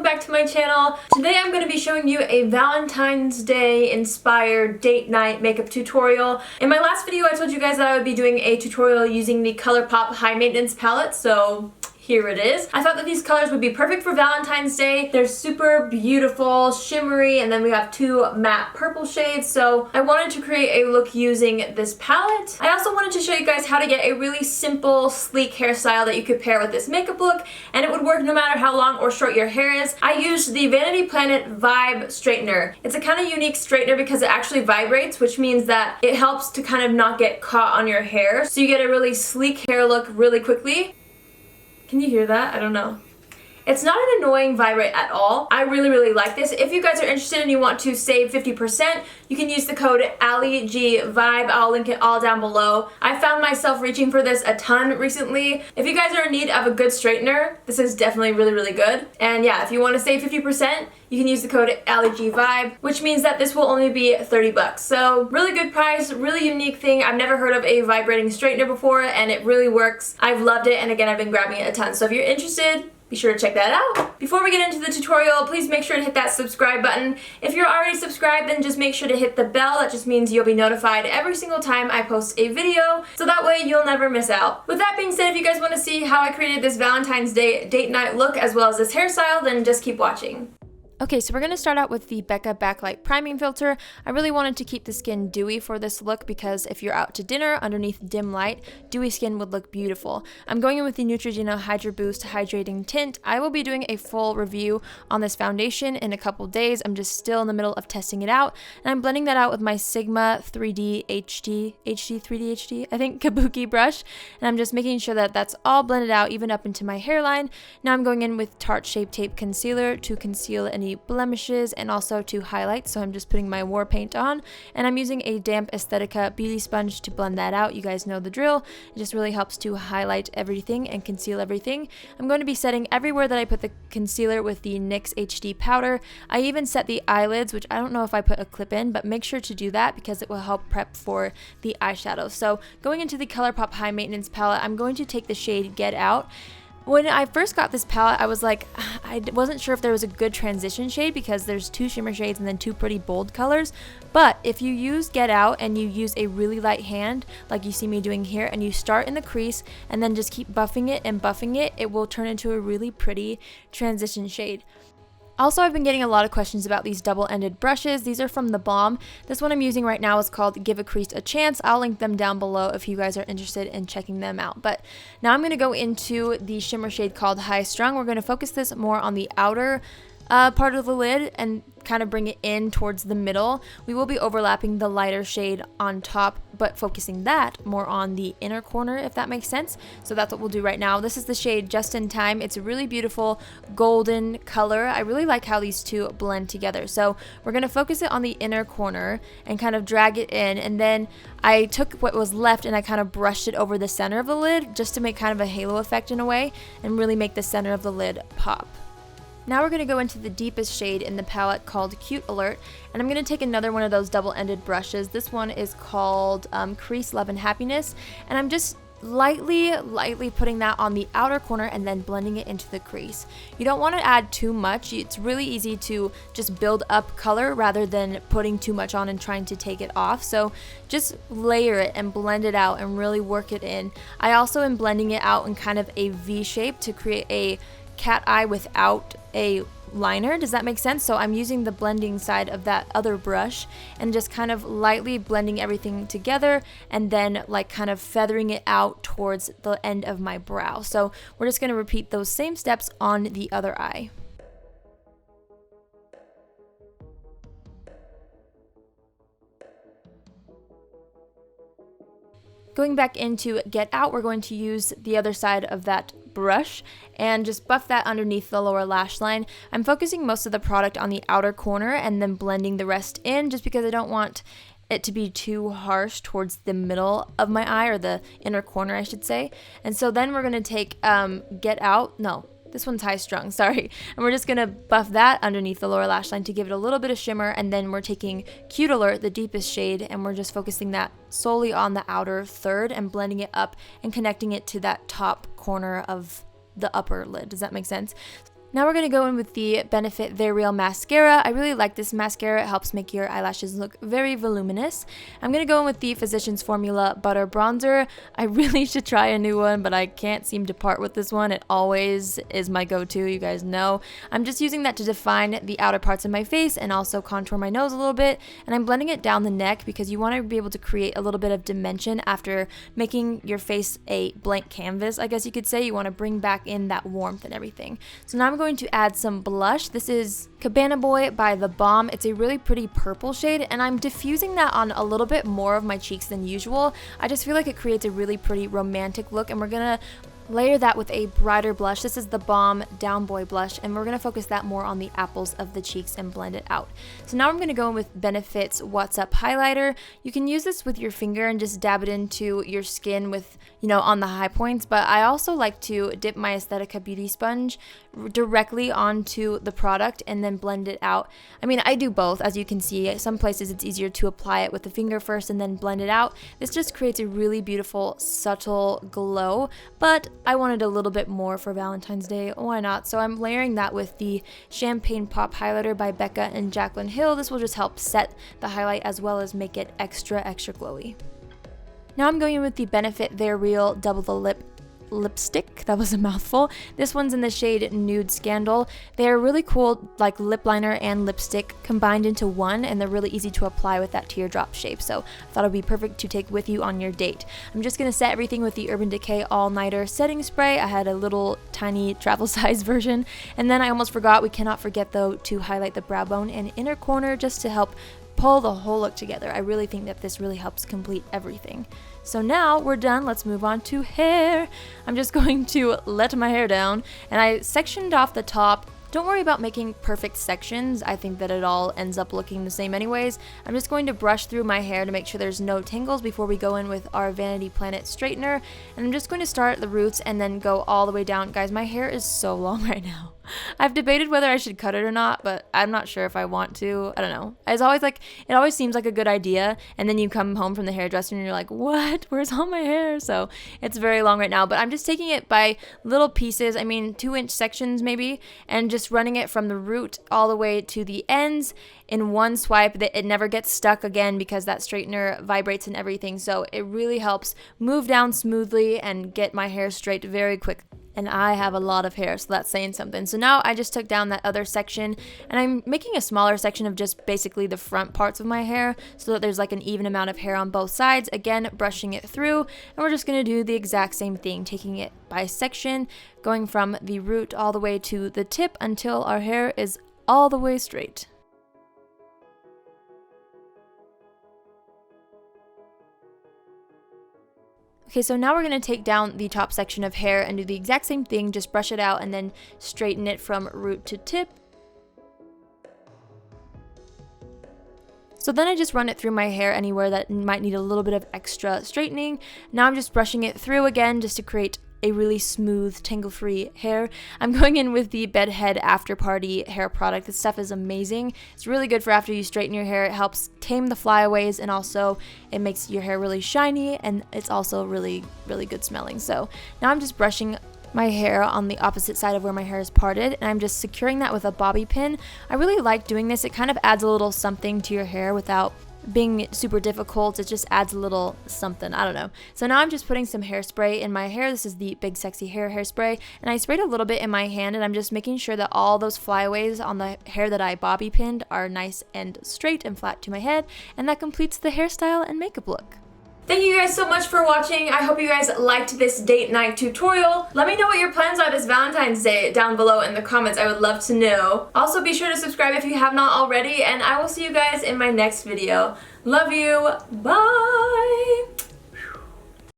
back to my channel. Today I'm going to be showing you a Valentine's Day inspired date night makeup tutorial. In my last video I told you guys that I would be doing a tutorial using the Colourpop Hi-Maintenance Palette, so here it is. I thought that these colors would be perfect for Valentine's Day. They're super beautiful, shimmery, and then we have two matte purple shades, so I wanted to create a look using this palette. I also wanted to show you guys how to get a really simple, sleek hairstyle that you could pair with this makeup look, and it would work no matter how long or short your hair is. I used the Vanity Planet Vibe Straightener. It's a kind of unique straightener because it actually vibrates, which means that it helps to kind of not get caught on your hair, so you get a really sleek hair look really quickly. Can you hear that? I don't know. It's not an annoying vibrate at all. I really like this. If you guys are interested and you want to save 50%, you can use the code AllieGVibe. I'll link it all down below. I found myself reaching for this a ton recently. If you guys are in need of a good straightener, this is definitely really good. And yeah, if you want to save 50%, you can use the code AllieGVibe, which means that this will only be 30 bucks. So really good price, really unique thing. I've never heard of a vibrating straightener before and it really works. I've loved it, and again, I've been grabbing it a ton. So if you're interested, be sure to check that out. Before we get into the tutorial, please make sure to hit that subscribe button. If you're already subscribed, then just make sure to hit the bell. That just means you'll be notified every single time I post a video, so that way you'll never miss out. With that being said, if you guys want to see how I created this Valentine's Day date night look as well as this hairstyle, then just keep watching. Okay, so we're going to start out with the Becca Backlight Priming Filter. I really wanted to keep the skin dewy for this look because if you're out to dinner underneath dim light, dewy skin would look beautiful. I'm going in with the Neutrogena Hydra Boost Hydrating Tint. I will be doing a full review on this foundation in a couple days. I'm just still in the middle of testing it out, and I'm blending that out with my Sigma 3D HD 3D HD, I think, Kabuki brush, and I'm just making sure that that's all blended out even up into my hairline. Now I'm going in with Tarte Shape Tape Concealer to conceal any blemishes and also to highlight, so I'm just putting my war paint on, and I'm using a damp Aesthetica beauty sponge to blend that out. You guys know the drill. It just really helps to highlight everything and conceal everything. I'm going to be setting everywhere that I put the concealer with the NYX HD powder. I even set the eyelids, which I don't know if I put a clip in, but make sure to do that because it will help prep for the eyeshadow. So going into the Colourpop High Maintenance Palette, I'm going to take the shade Get Out. When I first got this palette, I was like, I wasn't sure if there was a good transition shade because there's two shimmer shades and then two pretty bold colors. But if you use Get Out and you use a really light hand, like you see me doing here, and you start in the crease and then just keep buffing it, it will turn into a really pretty transition shade. Also, I've been getting a lot of questions about these double-ended brushes. These are from The Balm. This one I'm using right now is called Give a Crease a Chance. I'll link them down below if you guys are interested in checking them out. But now I'm going to go into the shimmer shade called High Strung. We're going to focus this more on the outer part of the lid and kind of bring it in towards the middle. We will be overlapping the lighter shade on top, but focusing that more on the inner corner, if that makes sense. So that's what we'll do right now. This is the shade Just in Time. It's a really beautiful golden color. I really like how these two blend together. So we're going to focus it on the inner corner and kind of drag it in, and then I took what was left and I kind of brushed it over the center of the lid just to make kind of a halo effect in a way and really make the center of the lid pop. Now we're going to go into the deepest shade in the palette called Cute Alert, and I'm going to take another one of those double-ended brushes. This one is called Crease Love and Happiness, and I'm just lightly putting that on the outer corner and then blending it into the crease. You don't want to add too much. It's really easy to just build up color rather than putting too much on and trying to take it off. So just layer it and blend it out and really work it in. I also am blending it out in kind of a V shape to create a cat eye without a liner. Does that make sense? So I'm using the blending side of that other brush and just kind of lightly blending everything together and then like kind of feathering it out towards the end of my brow. So we're just going to repeat those same steps on the other eye. Going back into Get Out, we're going to use the other side of that brush and just buff that underneath the lower lash line. I'm focusing most of the product on the outer corner and then blending the rest in just because I don't want it to be too harsh towards the middle of my eye, or the inner corner I should say. And so then we're going to take this one's High Strung, sorry. And we're just going to buff that underneath the lower lash line to give it a little bit of shimmer, and then we're taking Cute Alert, the deepest shade, and we're just focusing that solely on the outer third and blending it up and connecting it to that top corner of the upper lid. Does that make sense? Now we're going to go in with the Benefit They're Real mascara. I really like this mascara. It helps make your eyelashes look very voluminous. I'm going to go in with the Physicians Formula Butter Bronzer. I really should try a new one, but I can't seem to part with this one. It always is my go-to, you guys know. I'm just using that to define the outer parts of my face and also contour my nose a little bit. And I'm blending it down the neck because you want to be able to create a little bit of dimension after making your face a blank canvas, I guess you could say. You want to bring back in that warmth and everything. So now I'm going to add some blush. This is Cabana Boy by The Balm. It's a really pretty purple shade, and I'm diffusing that on a little bit more of my cheeks than usual. I just feel like it creates a really pretty romantic look, and we're gonna layer that with a brighter blush. This is the Balm Down Boy blush, and we're going to focus that more on the apples of the cheeks and blend it out. So now I'm going to go in with Benefit's What's Up highlighter. You can use this with your finger and just dab it into your skin with, you know, on the high points, but I also like to dip my Aesthetica Beauty Sponge directly onto the product and then blend it out. I mean, I do both, as you can see. Some places it's easier to apply it with the finger first and then blend it out. This just creates a really beautiful, subtle glow, but I wanted a little bit more for Valentine's Day. Why not? So I'm layering that with the Champagne Pop highlighter by Becca and Jaclyn Hill. This will just help set the highlight as well as make it extra glowy. Now I'm going in with the Benefit They're Real Double the Lip lipstick. That was a mouthful. This one's in the shade Nude Scandal. They're really cool, like lip liner and lipstick combined into one, and they're really easy to apply with that teardrop shape, so I thought it would be perfect to take with you on your date. I'm just going to set everything with the Urban Decay All Nighter setting spray. I had a little tiny travel size version, and then I almost forgot, we cannot forget though to highlight the brow bone and inner corner just to help pull the whole look together. I really think that this really helps complete everything. So now we're done. Let's move on to hair. I'm just going to let my hair down, and I sectioned off the top. Don't worry about making perfect sections. I think that it all ends up looking the same anyways. I'm just going to brush through my hair to make sure there's no tangles before we go in with our Vanity Planet straightener. And I'm just going to start at the roots and then go all the way down. Guys, my hair is so long right now. I've debated whether I should cut it or not, but I'm not sure if I want to. I don't know. It's always like, it always seems like a good idea, and then you come home from the hairdresser and you're like, what? Where's all my hair? So it's very long right now, but I'm just taking it by little pieces, I mean 2-inch sections maybe, and just running it from the root all the way to the ends in one swipe. That it never gets stuck again because that straightener vibrates and everything, so it really helps move down smoothly and get my hair straight very quick. And I have a lot of hair, so that's saying something. So now I just took down that other section, and I'm making a smaller section of just basically the front parts of my hair so that there's like an even amount of hair on both sides. Again, brushing it through, and we're just going to do the exact same thing, taking it by section, going from the root all the way to the tip until our hair is all the way straight. Okay, so now we're going to take down the top section of hair and do the exact same thing, just brush it out and then straighten it from root to tip. So then I just run it through my hair anywhere that might need a little bit of extra straightening. Now I'm just brushing it through again just to create a really smooth, tangle-free hair. I'm going in with the Bedhead After Party hair product. This stuff is amazing. It's really good for after you straighten your hair. It helps tame the flyaways, and also it makes your hair really shiny, and it's also really, really good smelling. So now I'm just brushing my hair on the opposite side of where my hair is parted, and I'm just securing that with a bobby pin. I really like doing this. It kind of adds a little something to your hair without being super difficult. It just adds a little something, I don't know. So now I'm just putting some hairspray in my hair. This is the Big Sexy Hair hairspray, and I sprayed a little bit in my hand, and I'm just making sure that all those flyaways on the hair that I bobby pinned are nice and straight and flat to my head, and that completes the hairstyle and makeup look. Thank you guys so much for watching. I hope you guys liked this date night tutorial. Let me know what your plans are this Valentine's Day down below in the comments. I would love to know. Also, be sure to subscribe if you have not already, and I will see you guys in my next video. Love you. Bye!